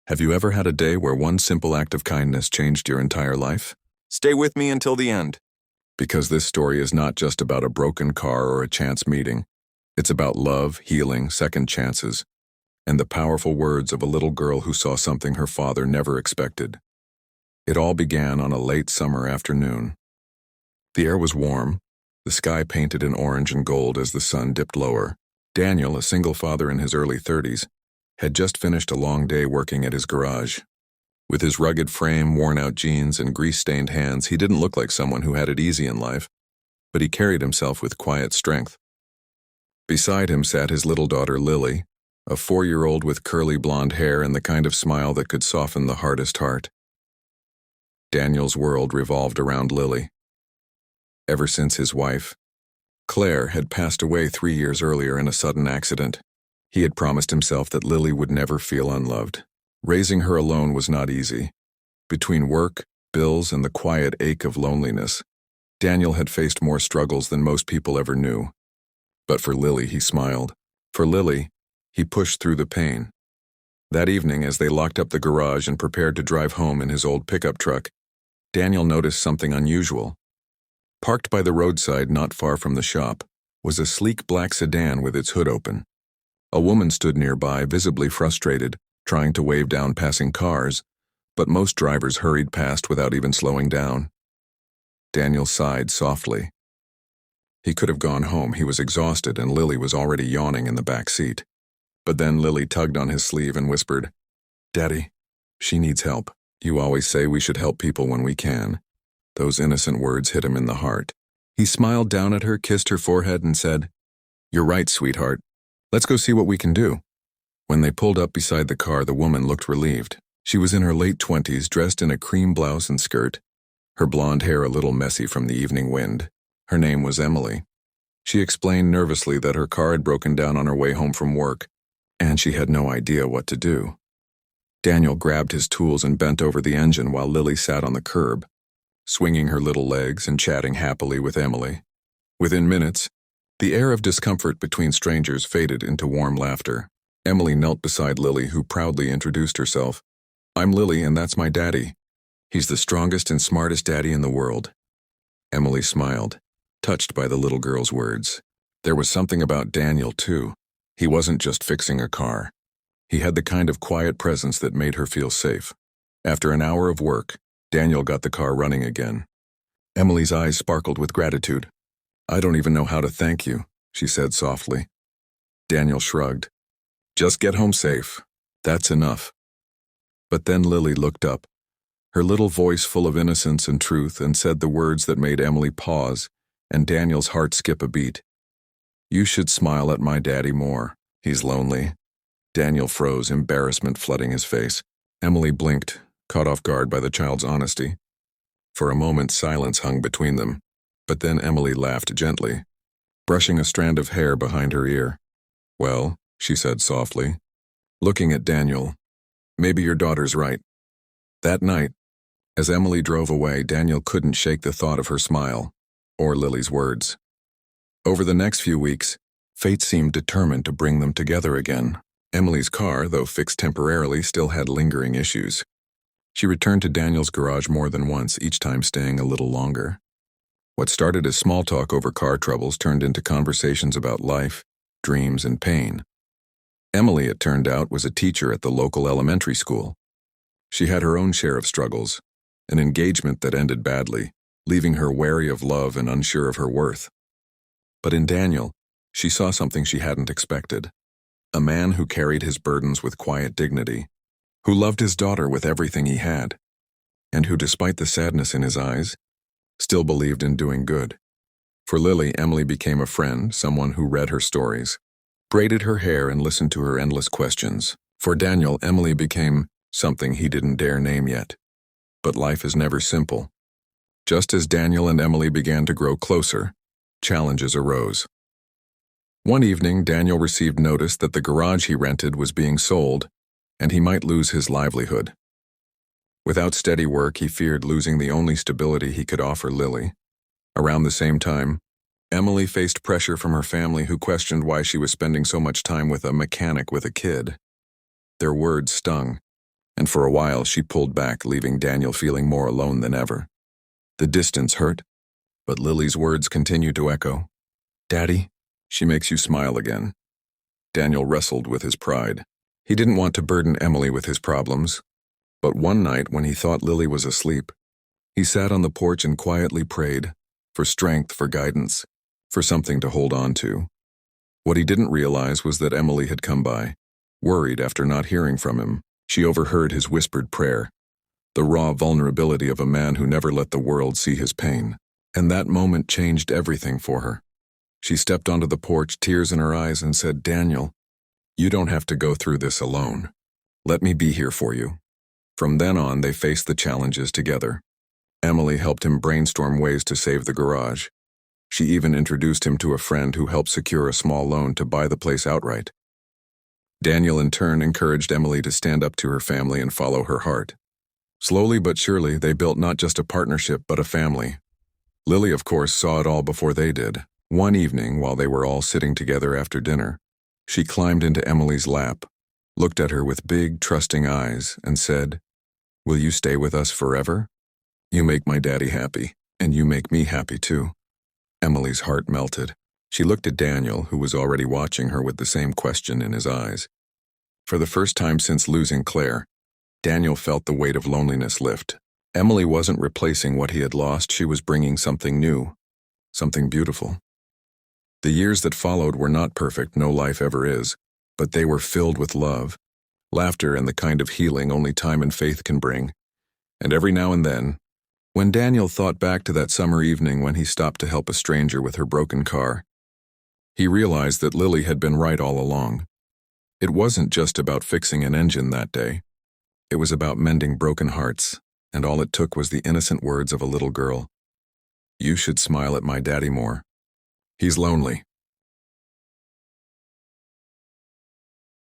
Have you ever had a day where one simple act of kindness changed your entire life? Stay with me until the end. Because this story is not just about a broken car or a chance meeting. It's about love, healing, second chances, and the powerful words of a little girl who saw something her father never expected. It all began on a late summer afternoon. The air was warm, the sky painted in orange and gold as the sun dipped lower. Daniel, a single father in his early 30s, had just finished a long day working at his garage. With his rugged frame, worn-out jeans, and grease-stained hands, he didn't look like someone who had it easy in life, but he carried himself with quiet strength. Beside him sat his little daughter Lily, a 4-year-old with curly blonde hair and the kind of smile that could soften the hardest heart. Daniel's world revolved around Lily. Ever since his wife, Claire, had passed away 3 years earlier in a sudden accident, he had promised himself that Lily would never feel unloved. Raising her alone was not easy. Between work, bills, and the quiet ache of loneliness, Daniel had faced more struggles than most people ever knew. But for Lily, he smiled. For Lily, he pushed through the pain. That evening, as they locked up the garage and prepared to drive home in his old pickup truck, Daniel noticed something unusual. Parked by the roadside not far from the shop was a sleek black sedan with its hood open. A woman stood nearby, visibly frustrated, trying to wave down passing cars, but most drivers hurried past without even slowing down. Daniel sighed softly. He could have gone home. He was exhausted, and Lily was already yawning in the back seat. But then Lily tugged on his sleeve and whispered, "Daddy, she needs help. You always say we should help people when we can." Those innocent words hit him in the heart. He smiled down at her, kissed her forehead, and said, "You're right, sweetheart. Let's go see what we can do." When they pulled up beside the car, the woman looked relieved. She was in her late 20s, dressed in a cream blouse and skirt, her blonde hair a little messy from the evening wind. Her name was Emily. She explained nervously that her car had broken down on her way home from work, and she had no idea what to do. Daniel grabbed his tools and bent over the engine while Lily sat on the curb, swinging her little legs and chatting happily with Emily. Within minutes, the air of discomfort between strangers faded into warm laughter. Emily knelt beside Lily, who proudly introduced herself. "I'm Lily, and that's my daddy. He's the strongest and smartest daddy in the world." Emily smiled, touched by the little girl's words. There was something about Daniel, too. He wasn't just fixing a car. He had the kind of quiet presence that made her feel safe. After an hour of work, Daniel got the car running again. Emily's eyes sparkled with gratitude. "I don't even know how to thank you," she said softly. Daniel shrugged. "Just get home safe. That's enough." But then Lily looked up, her little voice full of innocence and truth, and said the words that made Emily pause and Daniel's heart skip a beat. "You should smile at my daddy more. He's lonely." Daniel froze, embarrassment flooding his face. Emily blinked, caught off guard by the child's honesty. For a moment, silence hung between them, but then Emily laughed gently, brushing a strand of hair behind her ear. "Well," she said softly, looking at Daniel, "maybe your daughter's right." That night, as Emily drove away, Daniel couldn't shake the thought of her smile, or Lily's words. Over the next few weeks, fate seemed determined to bring them together again. Emily's car, though fixed temporarily, still had lingering issues. She returned to Daniel's garage more than once, each time staying a little longer. What started as small talk over car troubles turned into conversations about life, dreams, and pain. Emily, it turned out, was a teacher at the local elementary school. She had her own share of struggles, an engagement that ended badly, leaving her wary of love and unsure of her worth. But in Daniel, she saw something she hadn't expected. A man who carried his burdens with quiet dignity, who loved his daughter with everything he had, and who, despite the sadness in his eyes, still believed in doing good. For Lily, Emily became a friend, someone who read her stories, braided her hair, and listened to her endless questions. For Daniel, Emily became something he didn't dare name yet. But life is never simple. Just as Daniel and Emily began to grow closer, challenges arose. One evening, Daniel received notice that the garage he rented was being sold, and he might lose his livelihood. Without steady work, he feared losing the only stability he could offer Lily. Around the same time, Emily faced pressure from her family, who questioned why she was spending so much time with a mechanic with a kid. Their words stung, and for a while she pulled back, leaving Daniel feeling more alone than ever. The distance hurt, but Lily's words continued to echo. "Daddy, she makes you smile again." Daniel wrestled with his pride. He didn't want to burden Emily with his problems, but one night when he thought Lily was asleep, he sat on the porch and quietly prayed, for strength, for guidance, for something to hold on to. What he didn't realize was that Emily had come by. Worried after not hearing from him, she overheard his whispered prayer, the raw vulnerability of a man who never let the world see his pain. And that moment changed everything for her. She stepped onto the porch, tears in her eyes, and said, "Daniel, you don't have to go through this alone. Let me be here for you." From then on, they faced the challenges together. Emily helped him brainstorm ways to save the garage. She even introduced him to a friend who helped secure a small loan to buy the place outright. Daniel, in turn, encouraged Emily to stand up to her family and follow her heart. Slowly but surely, they built not just a partnership, but a family. Lily, of course, saw it all before they did. One evening, while they were all sitting together after dinner, she climbed into Emily's lap, looked at her with big, trusting eyes, and said, "Will you stay with us forever? You make my daddy happy, and you make me happy too." Emily's heart melted. She looked at Daniel, who was already watching her with the same question in his eyes. For the first time since losing Claire, Daniel felt the weight of loneliness lift. Emily wasn't replacing what he had lost, she was bringing something new, something beautiful. The years that followed were not perfect, no life ever is, but they were filled with love, laughter, and the kind of healing only time and faith can bring. And every now and then, when Daniel thought back to that summer evening when he stopped to help a stranger with her broken car, he realized that Lily had been right all along. It wasn't just about fixing an engine that day. It was about mending broken hearts, and all it took was the innocent words of a little girl. "You should smile at my daddy more. He's lonely,